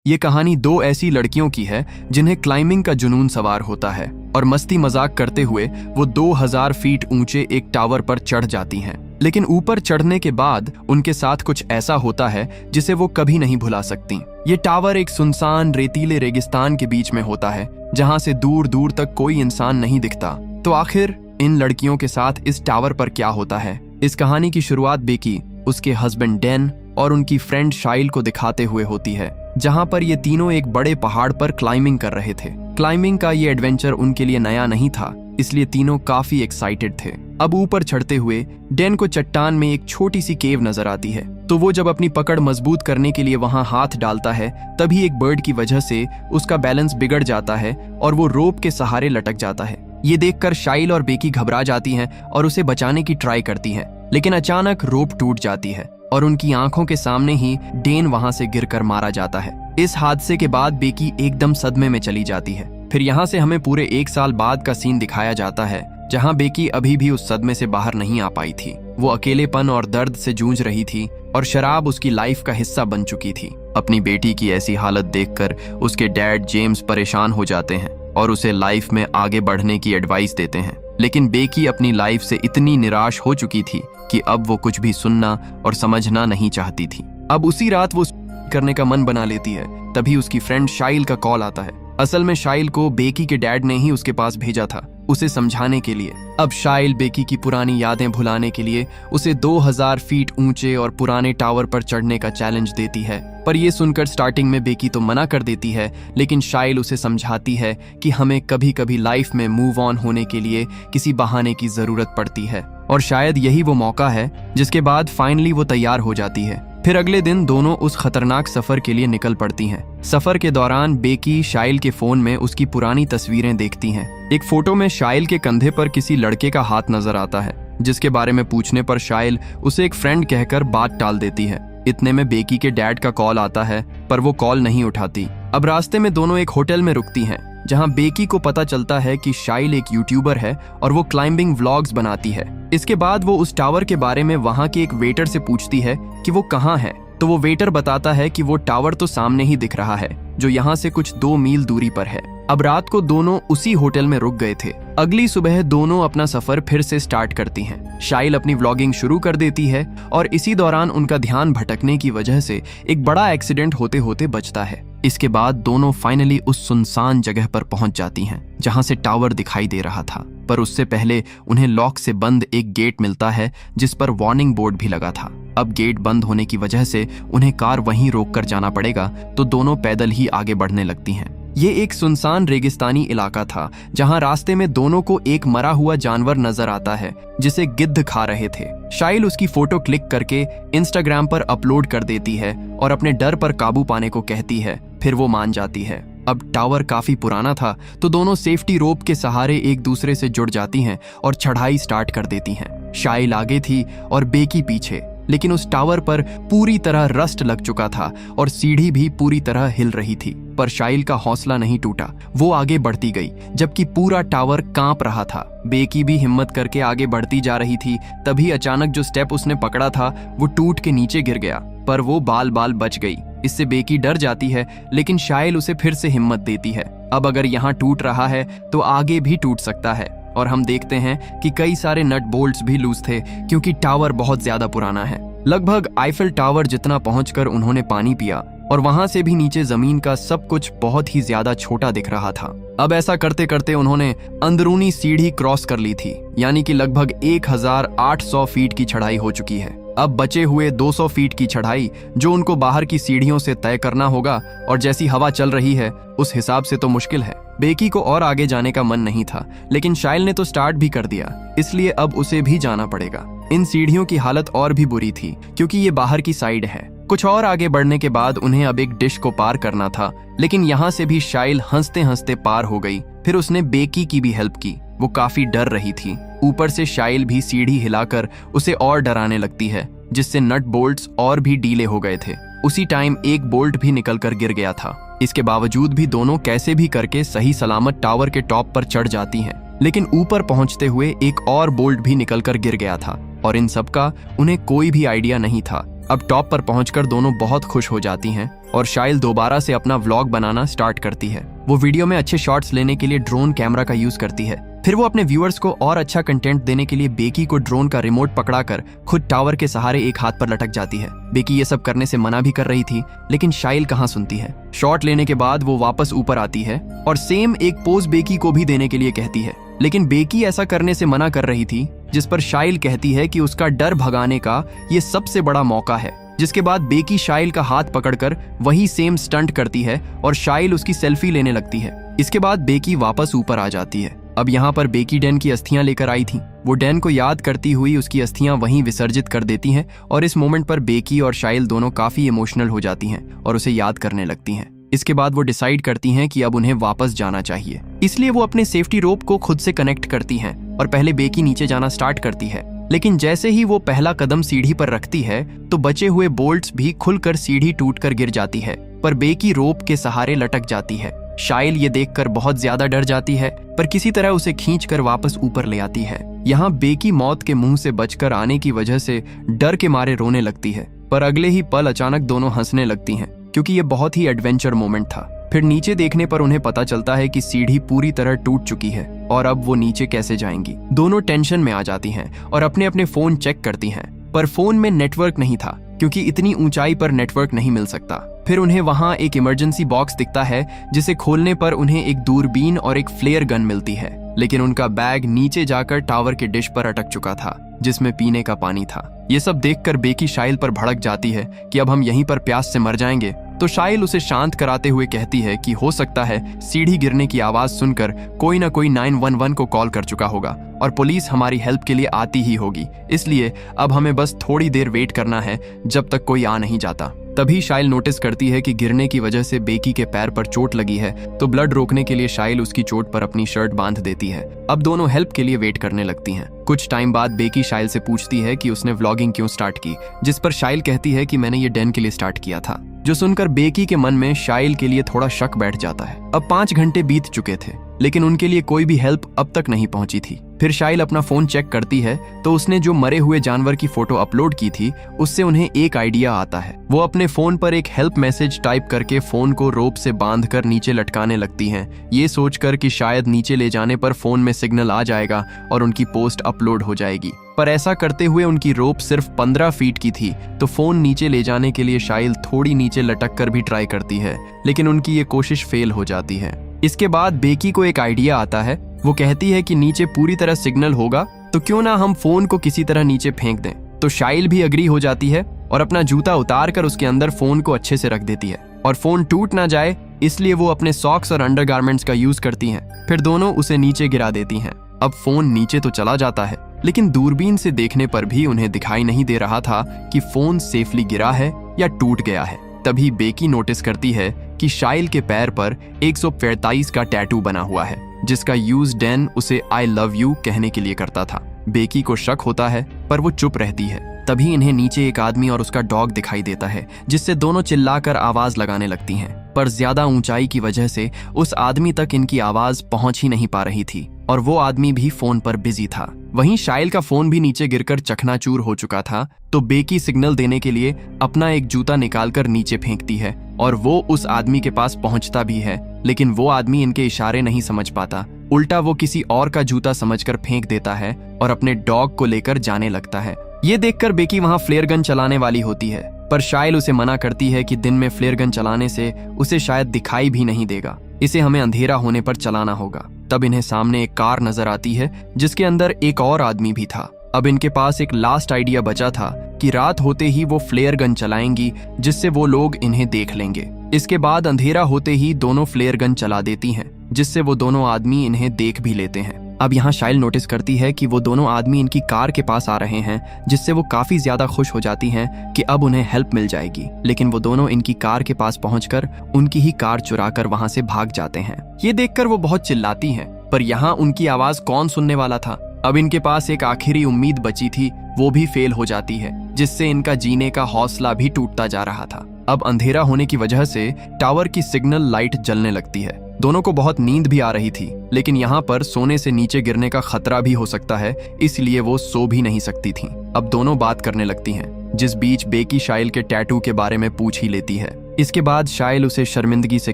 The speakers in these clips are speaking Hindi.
ये कहानी दो ऐसी लड़कियों की है जिन्हें क्लाइंबिंग का जुनून सवार होता है और मस्ती मजाक करते हुए वो 2000 फीट ऊंचे एक टावर पर चढ़ जाती हैं। लेकिन ऊपर चढ़ने के बाद उनके साथ कुछ ऐसा होता है जिसे वो कभी नहीं भुला सकती। ये टावर एक सुनसान रेतीले रेगिस्तान के बीच में होता है जहां से दूर दूर तक कोई इंसान नहीं दिखता। तो आखिर इन लड़कियों के साथ इस टावर पर क्या होता है? इस कहानी की शुरुआत बेकी, उसके हस्बैंड डैन और उनकी फ्रेंड शाइल को दिखाते हुए होती है, जहां पर ये तीनों एक बड़े पहाड़ पर क्लाइंबिंग कर रहे थे। क्लाइंबिंग का ये एडवेंचर उनके लिए नया नहीं था, इसलिए तीनों काफी एक्साइटेड थे। अब ऊपर चढ़ते हुए डैन को चट्टान में एक छोटी सी केव नजर आती है, तो वो जब अपनी पकड़ मजबूत करने के लिए वहां हाथ डालता है तभी एक बर्ड की वजह से उसका बैलेंस बिगड़ जाता है और वो रोप के सहारे लटक जाता है। ये देखकर शाइल और बेकी घबरा जाती हैं और उसे बचाने की ट्राई करती हैं, लेकिन अचानक रोप टूट जाती है और उनकी आंखों के सामने ही डैन वहां से गिरकर मारा जाता है। इस हादसे के बाद बेकी एकदम सदमे में चली जाती है। फिर यहाँ से हमें पूरे 1 साल बाद का सीन दिखाया जाता है, जहाँ बेकी अभी भी उस सदमे से बाहर नहीं आ पाई थी। वो अकेलेपन और दर्द से जूझ रही थी और शराब उसकी लाइफ का हिस्सा बन चुकी थी। अपनी बेटी की ऐसी हालत देखकर उसके डैड जेम्स परेशान हो जाते हैं और उसे लाइफ में आगे बढ़ने की एडवाइस देते हैं। लेकिन बेकी अपनी लाइफ से इतनी निराश हो चुकी थी कि अब वो कुछ भी सुनना और समझना नहीं चाहती थी। अब उसी रात वो करने का मन बना लेती है, तभी उसकी फ्रेंड शाइल का कॉल आता है। असल में शाइल को बेकी के डैड ने ही उसके पास भेजा था, उसे समझाने के लिए। अब शाइल बेकी की पुरानी यादें भुलाने के लिए उसे 2000 फीट ऊंचे और पुराने टावर पर चढ़ने का चैलेंज देती है। पर ये सुनकर स्टार्टिंग में बेकी तो मना कर देती है, लेकिन शाइल उसे समझाती है कि हमें कभी कभी लाइफ में मूव ऑन होने के लिए किसी बहाने की जरूरत पड़ती है और शायद यही वो मौका है। जिसके बाद फाइनली वो तैयार हो जाती है। फिर अगले दिन दोनों उस खतरनाक सफर के लिए निकल पड़ती हैं। सफर के दौरान बेकी शाइल के फोन में उसकी पुरानी तस्वीरें देखती हैं। एक फोटो में शाइल के कंधे पर किसी लड़के का हाथ नजर आता है, जिसके बारे में पूछने पर शाइल उसे एक फ्रेंड कहकर बात टाल देती है। इतने में बेकी के डैड का कॉल आता है, पर वो कॉल नहीं उठाती। अब रास्ते में दोनों एक होटल में रुकती हैं, जहां बेकी को पता चलता है कि शाइल एक यूट्यूबर है और वो क्लाइंबिंग व्लॉग्स बनाती है। इसके बाद वो उस टावर के बारे में वहां के एक वेटर से पूछती है कि वो कहाँ है, तो वो वेटर बताता है कि वो टावर तो सामने ही दिख रहा है, जो यहाँ से कुछ 2 मील दूरी पर है। अब रात को दोनों उसी होटल में रुक गए थे। अगली सुबह दोनों अपना सफर फिर से स्टार्ट करती हैं। शाइल अपनी व्लॉगिंग शुरू कर देती है और इसी दौरान उनका ध्यान भटकने की वजह से एक बड़ा एक्सीडेंट होते होते बचता है। इसके बाद दोनों फाइनली उस सुनसान जगह पर पहुंच जाती हैं, जहां से टावर दिखाई दे रहा था। पर उससे पहले उन्हें लॉक से बंद एक गेट मिलता है, जिस पर वार्निंग बोर्ड भी लगा था। अब गेट बंद होने की वजह से उन्हें कार वहीं रोक कर जाना पड़ेगा, तो दोनों पैदल ही आगे बढ़ने लगती हैं। ये एक सुनसान रेगिस्तानी इलाका था, जहां रास्ते में दोनों को एक मरा हुआ जानवर नजर आता है, जिसे गिद्ध खा रहे थे। शाइल उसकी फोटो क्लिक करके इंस्टाग्राम पर अपलोड कर देती है और अपने डर पर काबू पाने को कहती है। फिर वो मान जाती है। अब टावर काफी पुराना था, तो दोनों सेफ्टी रोप के सहारे एक दूसरे से जुड़ जाती हैं और चढ़ाई स्टार्ट कर देती हैं। शाइल आगे थी और बेकी पीछे, लेकिन उस टावर पर पूरी तरह रस्ट लग चुका था और सीढ़ी भी पूरी तरह हिल रही थी। पर शाइल का हौसला नहीं टूटा, वो आगे बढ़ती गई, जबकि पूरा टावर कांप रहा था। बेकी भी हिम्मत करके आगे बढ़ती जा रही थी। तभी अचानक जो स्टेप उसने पकड़ा था वो टूट के नीचे गिर गया, पर वो बाल बाल बच गई। इससे बेकी डर जाती है, लेकिन शाइल उसे फिर से हिम्मत देती है। अब अगर यहाँ टूट रहा है तो आगे भी टूट सकता है। और हम देखते हैं कि कई सारे नट बोल्ट्स भी लूज थे, क्योंकि टावर बहुत ज्यादा पुराना है। लगभग आईफिल टावर जितना पहुंचकर उन्होंने पानी पिया और वहां से भी नीचे जमीन का सब कुछ बहुत ही ज्यादा छोटा दिख रहा था। अब ऐसा करते करते उन्होंने अंदरूनी सीढ़ी क्रॉस कर ली थी, यानी कि लगभग 1800 फीट की चढ़ाई हो चुकी है। अब बचे हुए 200 फीट की चढ़ाई जो उनको बाहर की सीढ़ियों से तय करना होगा, और जैसी हवा चल रही है उस हिसाब से तो मुश्किल है। बेकी को और आगे जाने का मन नहीं था, लेकिन शाइल ने तो स्टार्ट भी कर दिया, इसलिए अब उसे भी जाना पड़ेगा। इन सीढ़ियों की हालत और भी बुरी थी, क्योंकि ये बाहर की साइड है। कुछ और आगे बढ़ने के बाद उन्हें अब एक डिश को पार करना था, लेकिन यहाँ से भी शाइल हंसते हंसते पार हो गई। फिर उसने बेकी की भी हेल्प की, वो काफी डर रही थी। ऊपर से शाइल भी सीढ़ी हिलाकर उसे और डराने लगती है, जिससे नट बोल्ट्स और भी ढीले हो गए थे। उसी टाइम एक बोल्ट भी निकलकर गिर गया था। इसके बावजूद भी दोनों कैसे भी करके सही सलामत टावर के टॉप पर चढ़ जाती हैं, लेकिन ऊपर पहुंचते हुए एक और बोल्ट भी निकलकर गिर गया था और इन सब का उन्हें कोई भी आइडिया नहीं था। अब टॉप पर पहुंचकर दोनों बहुत खुश हो जाती हैं और शाइल दोबारा से अपना व्लॉग बनाना स्टार्ट करती है। वो वीडियो में अच्छे शॉट्स लेने के लिए ड्रोन कैमरा का यूज करती है। फिर वो अपने व्यूअर्स को और अच्छा कंटेंट देने के लिए बेकी को ड्रोन का रिमोट पकड़ाकर खुद टावर के सहारे एक हाथ पर लटक जाती है। बेकी ये सब करने से मना भी कर रही थी, लेकिन शाइल कहाँ सुनती है। शॉट लेने के बाद वो वापस ऊपर आती है और सेम एक पोज बेकी को भी देने के लिए कहती है, लेकिन बेकी ऐसा करने से मना कर रही थी, जिस पर शाइल कहती है कि उसका डर भगाने का ये सबसे बड़ा मौका है। जिसके बाद बेकी शाइल का हाथ पकड़कर वही सेम स्टंट करती है और शाइल उसकी सेल्फी लेने लगती है। इसके बाद बेकी वापस ऊपर आ जाती है। अब यहाँ पर बेकी डैन की अस्थियां लेकर आई थी। वो डैन को याद करती हुई उसकी अस्थियां वहीं विसर्जित कर देती हैं और इस मोमेंट पर बेकी और शाइल दोनों काफी इमोशनल हो जाती हैं और उसे याद करने लगती हैं। इसके बाद वो डिसाइड करती हैं कि अब उन्हें वापस जाना चाहिए, इसलिए वो अपने सेफ्टी रोप को खुद से कनेक्ट करती हैं और पहले बेकी नीचे जाना स्टार्ट करती है। लेकिन जैसे ही वो पहला कदम सीढ़ी पर रखती है तो बचे हुए बोल्ट्स भी खुलकर सीढ़ी टूटकर गिर जाती है, पर बेकी रोप के सहारे लटक जाती है। शाइल ये देखकर बहुत ज्यादा डर जाती है, पर किसी तरह उसे खींचकर वापस ऊपर ले आती है। यहाँ बेकी मौत के मुंह से बचकर आने की वजह से डर के मारे रोने लगती है, पर अगले ही पल अचानक दोनों हंसने लगती हैं, क्योंकि ये बहुत ही एडवेंचर मोमेंट था। फिर नीचे देखने पर उन्हें पता चलता है कि सीढ़ी पूरी तरह टूट चुकी है और अब वो नीचे कैसे जाएंगी। दोनों टेंशन में आ जाती हैं और अपने अपने फोन चेक करती हैं, पर फोन में नेटवर्क नहीं था, क्योंकि इतनी ऊंचाई पर नेटवर्क नहीं मिल सकता। फिर उन्हें वहां एक इमरजेंसी बॉक्स दिखता है, जिसे खोलने पर उन्हें एक दूरबीन और एक फ्लेयर गन मिलती है, लेकिन उनका बैग नीचे जाकर टावर के डिश पर अटक चुका था, जिसमें पीने का पानी था। ये सब देखकर बेकी शाइल पर भड़क जाती है कि अब हम यहीं पर प्यास से मर जाएंगे। तो शाइल उसे शांत कराते हुए कहती है कि हो सकता है सीढ़ी गिरने की आवाज सुनकर कोई ना कोई 911 को कॉल कर चुका होगा और पुलिस हमारी हेल्प के लिए आती ही होगी, इसलिए अब हमें बस थोड़ी देर वेट करना है जब तक कोई आ नहीं जाता। तभी शाइल नोटिस करती है कि गिरने की वजह से बेकी के पैर पर चोट लगी है, तो ब्लड रोकने के लिए शाइल उसकी चोट पर अपनी शर्ट बांध देती है। अब दोनों हेल्प के लिए वेट करने लगती हैं। कुछ टाइम बाद बेकी शाइल से पूछती है कि उसने व्लॉगिंग क्यों स्टार्ट की, जिस पर शाइल कहती है कि मैंने ये डैन के लिए स्टार्ट किया था, जो सुनकर बेकी के मन में शाइल के लिए थोड़ा शक बैठ जाता है। अब 5 घंटे बीत चुके थे, लेकिन उनके लिए कोई भी हेल्प अब तक नहीं पहुंची थी। फिर शाइल अपना फोन चेक करती है तो उसने जो मरे हुए जानवर की फोटो अपलोड की थी, उससे उन्हें एक आइडिया आता है। वो अपने फोन पर एक हेल्प मैसेज टाइप करके फोन को रोप से बांधकर नीचे लटकाने लगती हैं, ये सोचकर कि शायद नीचे ले जाने पर फोन में सिग्नल आ जाएगा और उनकी पोस्ट अपलोड हो जाएगी। पर ऐसा करते हुए उनकी रोप सिर्फ 15 फीट की थी, तो फोन नीचे ले जाने के लिए शाइल थोड़ी नीचे लटक कर भी ट्राई करती है, लेकिन उनकी ये कोशिश फेल हो जाती है। इसके बाद बेकी को एक आइडिया आता है। वो कहती है कि नीचे पूरी तरह सिग्नल होगा, तो क्यों ना हम फोन को किसी तरह नीचे फेंक दें। तो शाइल भी अग्री हो जाती है और अपना जूता उतार कर उसके अंदर फोन को अच्छे से रख देती है, और फोन टूट ना जाए इसलिए वो अपने सॉक्स और अंडरगारमेंट्स का यूज करती हैं। फिर दोनों उसे नीचे गिरा देती हैं। अब फोन नीचे तो चला जाता है, लेकिन दूरबीन से देखने पर भी उन्हें दिखाई नहीं दे रहा था कि फोन सेफली गिरा है या टूट गया है। तभी बेकी नोटिस करती है कि शाइल के पैर पर 145 का टैटू बना हुआ है, जिसका यूज डैन उसे आई लव यू कहने के लिए करता था। बेकी को शक होता है, पर वो चुप रहती है। तभी इन्हें नीचे एक आदमी और उसका डॉग दिखाई देता है, जिससे दोनों चिल्लाकर आवाज लगाने लगती हैं, पर ज्यादा ऊंचाई की वजह से उस आदमी तक इनकी आवाज पहुंच ही नहीं पा रही थी, और वो आदमी भी फोन पर बिजी था। वहीं शाइल का फोन भी नीचे गिरकर चकनाचूर हो चुका था, तो बेकी सिग्नल देने के लिए अपना एक जूता निकालकर नीचे फेंकती है, और वो उस आदमी के पास पहुंचता भी है, लेकिन वो आदमी इनके इशारे नहीं समझ पाता। उल्टा वो किसी और का जूता समझकर फेंक देता है और अपने डॉग को लेकर जाने लगता है। ये देखकर बेकी वहां फ्लेयर गन चलाने वाली होती है, पर शाइल उसे मना करती है कि दिन में फ्लेयर गन चलाने से उसे शायद दिखाई भी नहीं देगा, इसे हमें अंधेरा होने पर चलाना होगा। तब इन्हें सामने एक कार नजर आती है, जिसके अंदर एक और आदमी भी था। अब इनके पास एक लास्ट आइडिया बचा था कि रात होते ही वो फ्लेयर गन चलाएंगी, जिससे वो लोग इन्हें देख लेंगे। इसके बाद अंधेरा होते ही दोनों फ्लेयर गन चला देती हैं, जिससे वो दोनों आदमी इन्हें देख भी लेते हैं। अब यहाँ शाइल नोटिस करती है कि वो दोनों आदमी इनकी कार के पास आ रहे हैं, जिससे वो काफी ज्यादा खुश हो जाती हैं कि अब उन्हें हेल्प मिल जाएगी। लेकिन वो दोनों इनकी कार के पास पहुंचकर उनकी ही कार चुराकर वहां से भाग जाते हैं। ये देखकर वो बहुत चिल्लाती हैं, पर यहाँ उनकी आवाज कौन सुनने वाला था। अब इनके पास एक आखिरी उम्मीद बची थी, वो भी फेल हो जाती है, जिससे इनका जीने का हौसला भी टूटता जा रहा था। अब अंधेरा होने की वजह से टावर की सिग्नल लाइट जलने लगती है। दोनों को बहुत नींद भी आ रही थी, लेकिन यहाँ पर सोने से नीचे गिरने का खतरा भी हो सकता है, इसलिए वो सो भी नहीं सकती थीं। अब दोनों बात करने लगती हैं, जिस बीच बेकी शाइल के टैटू के बारे में पूछ ही लेती है। इसके बाद शाइल उसे शर्मिंदगी से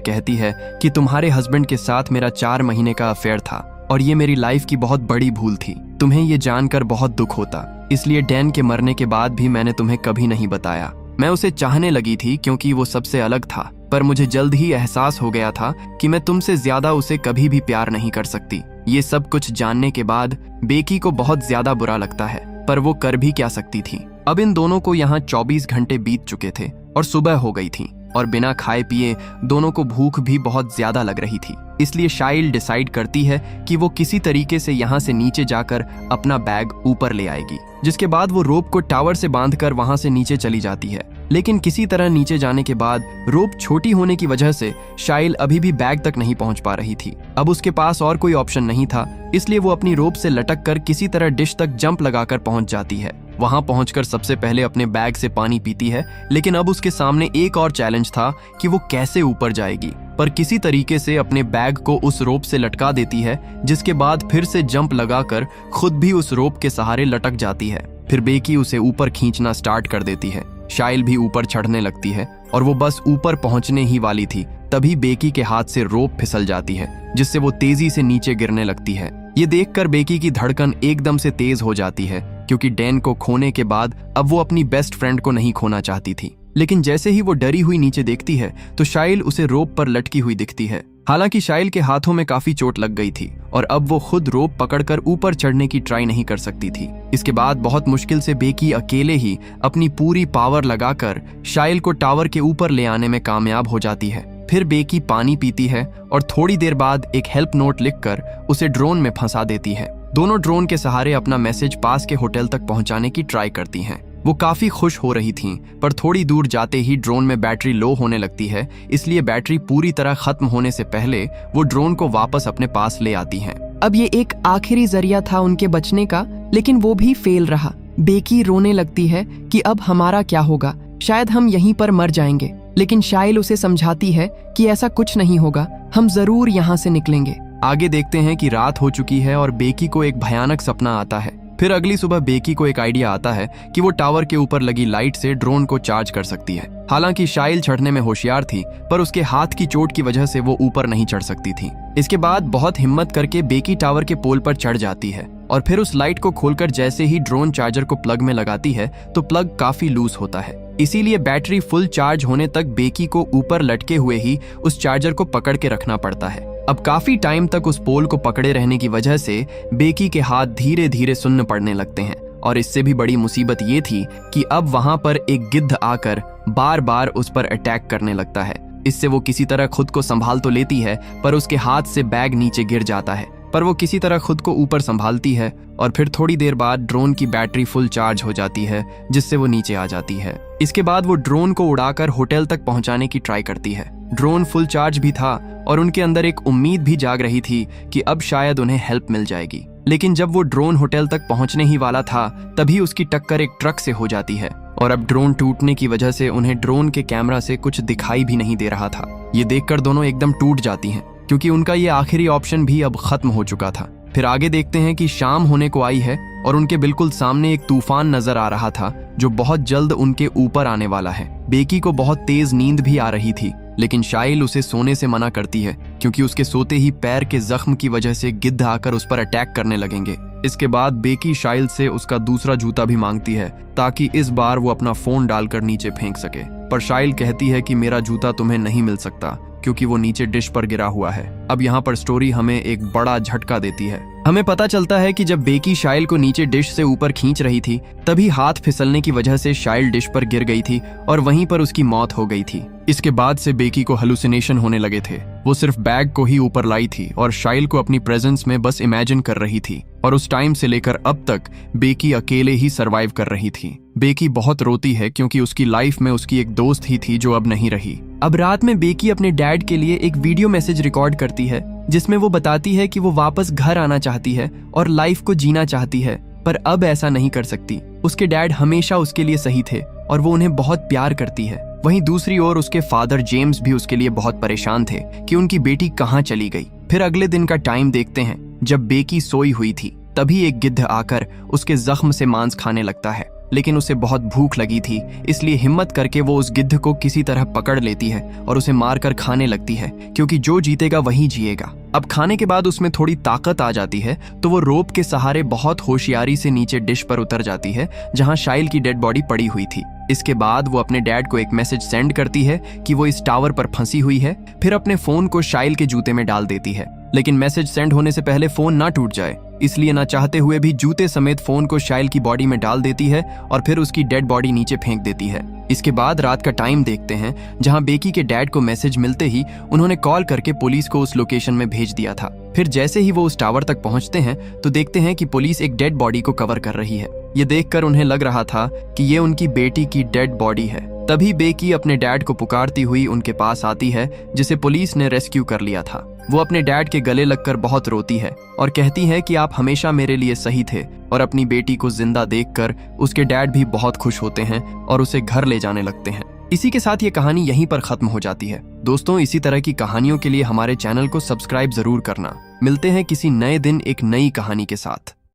कहती है कि तुम्हारे हस्बैंड के साथ मेरा 4 महीने का अफेयर था और ये मेरी लाइफ की बहुत बड़ी भूल थी। तुम्हें ये जानकर बहुत दुख होता, इसलिए डैन के मरने के बाद भी मैंने तुम्हें कभी नहीं बताया। मैं उसे चाहने लगी थी क्योंकि वो सबसे अलग था, पर मुझे जल्द ही एहसास हो गया था कि मैं तुमसे ज्यादा उसे कभी भी प्यार नहीं कर सकती। ये सब कुछ जानने के बाद बेकी को बहुत ज्यादा बुरा लगता है, पर वो कर भी क्या सकती थी। अब इन दोनों को यहाँ 24 घंटे बीत चुके थे और सुबह हो गई थी और बिना खाए पिए दोनों को भूख भी बहुत ज्यादा लग रही थी। इसलिए शाइल डिसाइड करती है कि वो किसी तरीके से यहाँ से नीचे जाकर अपना बैग ऊपर ले आएगी, जिसके बाद वो रोप को टावर से बांधकर वहां से नीचे चली जाती है। लेकिन किसी तरह नीचे जाने के बाद रोप छोटी होने की वजह से शाइल अभी भी बैग तक नहीं पहुंच पा रही थी। अब उसके पास और कोई ऑप्शन नहीं था, इसलिए वो अपनी रोप से लटक कर किसी तरह डिश तक जंप लगाकर पहुंच जाती है। वहां पहुंचकर सबसे पहले अपने बैग से पानी पीती है, लेकिन अब उसके सामने एक और चैलेंज था कि वो कैसे ऊपर जाएगी। पर किसी तरीके से अपने बैग को उस रोप से लटका देती है, जिसके बाद फिर से जंप लगाकर खुद भी उस रोप के सहारे लटक जाती है। फिर बेकी उसे ऊपर खींचना स्टार्ट कर देती है। शाइल भी ऊपर चढ़ने लगती है और वो बस ऊपर पहुंचने ही वाली थी, तभी बेकी के हाथ से रोप फिसल जाती है, जिससे वो तेजी से नीचे गिरने लगती है। ये देखकर बेकी की धड़कन एकदम से तेज हो जाती है, क्योंकि डैन को खोने के बाद अब वो अपनी बेस्ट फ्रेंड को नहीं खोना चाहती थी। लेकिन जैसे ही वो डरी हुई नीचे देखती है तो शाइल उसे रोप पर लटकी हुई दिखती है। हालांकि शाइल के हाथों में काफी चोट लग गई थी और अब वो खुद रोप पकड़कर ऊपर चढ़ने की ट्राई नहीं कर सकती थी। इसके बाद बहुत मुश्किल से बेकी अकेले ही अपनी पूरी पावर लगाकर शाइल को टावर के ऊपर ले आने में कामयाब हो जाती है। फिर बेकी पानी पीती है और थोड़ी देर बाद एक हेल्प नोट लिखकर उसे ड्रोन में फंसा देती है। दोनों ड्रोन के सहारे अपना मैसेज पास के होटल तक पहुंचाने की ट्राई करती हैं। वो काफी खुश हो रही थीं, पर थोड़ी दूर जाते ही ड्रोन में बैटरी लो होने लगती है, इसलिए बैटरी पूरी तरह खत्म होने से पहले वो ड्रोन को वापस अपने पास ले आती हैं। अब ये एक आखिरी जरिया था उनके बचने का, लेकिन वो भी फेल रहा। बेकी रोने लगती है कि अब हमारा क्या होगा, शायद हम यहीं पर मर जाएंगे। लेकिन शाइल उसे समझाती है कि ऐसा कुछ नहीं होगा, हम जरूर यहाँ से निकलेंगे। आगे देखते हैं कि रात हो चुकी है और बेकी को एक भयानक सपना आता है। फिर अगली सुबह बेकी को एक आइडिया आता है कि वो टावर के ऊपर लगी लाइट से ड्रोन को चार्ज कर सकती है। हालांकि शाइल चढ़ने में होशियार थी, पर उसके हाथ की चोट की वजह से वो ऊपर नहीं चढ़ सकती थी। इसके बाद बहुत हिम्मत करके बेकी टावर के पोल पर चढ़ जाती है और फिर उस लाइट को खोलकर जैसे ही ड्रोन चार्जर को प्लग में लगाती है तो प्लग काफी लूज होता है। इसीलिए बैटरी फुल चार्ज होने तक बेकी को ऊपर लटके हुए ही उस चार्जर को पकड़ के रखना पड़ता है। अब काफी टाइम तक उस पोल को पकड़े रहने की वजह से बेकी के हाथ धीरे धीरे सुन्न पड़ने लगते हैं और इससे भी बड़ी मुसीबत ये थी कि अब वहां पर एक गिद्ध आकर बार बार उस पर अटैक करने लगता है। इससे वो किसी तरह खुद को संभाल तो लेती है, पर उसके हाथ से बैग नीचे गिर जाता है, पर वो किसी तरह खुद को ऊपर संभालती है और फिर थोड़ी देर बाद ड्रोन की बैटरी फुल चार्ज हो जाती है, जिससे वो नीचे आ जाती है। इसके बाद वो ड्रोन को उड़ाकर होटल तक पहुंचाने की ट्राई करती है। ड्रोन फुल चार्ज भी था और उनके अंदर एक उम्मीद भी जाग रही थी कि अब शायद उन्हें हेल्प मिल जाएगी। लेकिन जब वो ड्रोन होटल तक पहुंचने ही वाला था, तभी उसकी टक्कर एक ट्रक से हो जाती है और अब ड्रोन टूटने की वजह से उन्हें ड्रोन के कैमरा से कुछ दिखाई भी नहीं दे रहा था। ये देखकर दोनों एकदम टूट जाती हैं, क्योंकि उनका ये आखिरी ऑप्शन भी अब खत्म हो चुका था। फिर आगे देखते हैं कि शाम होने को आई है और उनके बिल्कुल सामने एक तूफान नजर आ रहा था जो बहुत जल्द उनके ऊपर आने वाला है। बेकी को बहुत तेज नींद भी आ रही थी, लेकिन शाइल उसे सोने से मना करती है, क्योंकि उसके सोते ही पैर के जख्म की वजह से गिद्ध आकर उस पर अटैक करने लगेंगे। इसके बाद बेकी शाइल से उसका दूसरा जूता भी मांगती है, ताकि इस बार वो अपना फोन डालकर नीचे फेंक सके। पर शाइल कहती है कि मेरा जूता तुम्हें नहीं मिल सकता, क्योंकि वो नीचे डिश पर गिरा हुआ है। अब यहाँ पर स्टोरी हमें एक बड़ा झटका देती है। हमें पता चलता है कि जब बेकी शाइल को नीचे डिश से ऊपर खींच रही थी, तभी हाथ फिसलने की वजह से शाइल डिश पर गिर गई थी और वहीं पर उसकी मौत हो गई थी। इसके बाद से बेकी को हेलुसिनेशन होने लगे थे। वो सिर्फ बैग को ही ऊपर लाई थी और शाइल को अपनी प्रेजेंस में बस इमेजिन कर रही थी, और उस टाइम से लेकर अब तक बेकी अकेले ही सरवाइव कर रही थी। बेकी बहुत रोती है, क्योंकि उसकी लाइफ में उसकी एक दोस्त ही थी जो अब नहीं रही। अब रात में बेकी अपने डैड के लिए एक वीडियो मैसेज रिकॉर्ड करती है, जिसमें वो बताती है कि वो वापस घर आना चाहती है और लाइफ को जीना चाहती है, पर अब ऐसा नहीं कर सकती। उसके डैड हमेशा उसके लिए सही थे और वो उन्हें बहुत प्यार करती है। वहीं दूसरी ओर उसके फादर जेम्स भी उसके लिए बहुत परेशान थे कि उनकी बेटी कहाँ चली गई। फिर अगले दिन का टाइम देखते हैं। जब बेकी सोई हुई थी, तभी एक गिद्ध आकर उसके जख्म से मांस खाने लगता है लेकिन उसे बहुत भूख लगी थी, इसलिए हिम्मत करके वो उस गिद्ध को किसी तरह पकड़ लेती है और उसे मारकर खाने लगती है, क्योंकि जो जीतेगा वही जिएगा। अब खाने के बाद उसमें थोड़ी ताकत आ जाती है, तो वो रोप के सहारे बहुत होशियारी से नीचे डिश पर उतर जाती है जहां शाइल की डेड बॉडी पड़ी हुई थी। इसके बाद वो अपने डैड को एक मैसेज सेंड करती है कि वो इस टावर पर फंसी हुई है, फिर अपने फोन को शाइल के जूते में डाल देती है। लेकिन मैसेज सेंड होने से पहले फोन ना टूट जाए, इसलिए ना चाहते हुए भी जूते समेत फोन को शाइल की बॉडी में डाल देती है और फिर उसकी डेड बॉडी नीचे फेंक देती है। इसके बाद रात का टाइम देखते हैं, जहां बेकी के डैड को मैसेज मिलते ही उन्होंने कॉल करके पुलिस को उस लोकेशन में भेज दिया था। फिर जैसे ही वो उस टावर तक पहुंचते हैं तो देखते हैं कि पुलिस एक डेड बॉडी को कवर कर रही है। ये देखकर उन्हें लग रहा था कि ये उनकी बेटी की डेड बॉडी है। तभी बेकी अपने डैड को पुकारती हुई उनके पास आती है, जिसे पुलिस ने रेस्क्यू कर लिया था। वो अपने डैड के गले लगकर बहुत रोती है और कहती है कि आप हमेशा मेरे लिए सही थे, और अपनी बेटी को जिंदा देखकर उसके डैड भी बहुत खुश होते हैं और उसे घर ले जाने लगते हैं। इसी के साथ ये कहानी यहीं पर खत्म हो जाती है। दोस्तों, इसी तरह की कहानियों के लिए हमारे चैनल को सब्सक्राइब जरूर करना। मिलते हैं किसी नए दिन एक नई कहानी के साथ।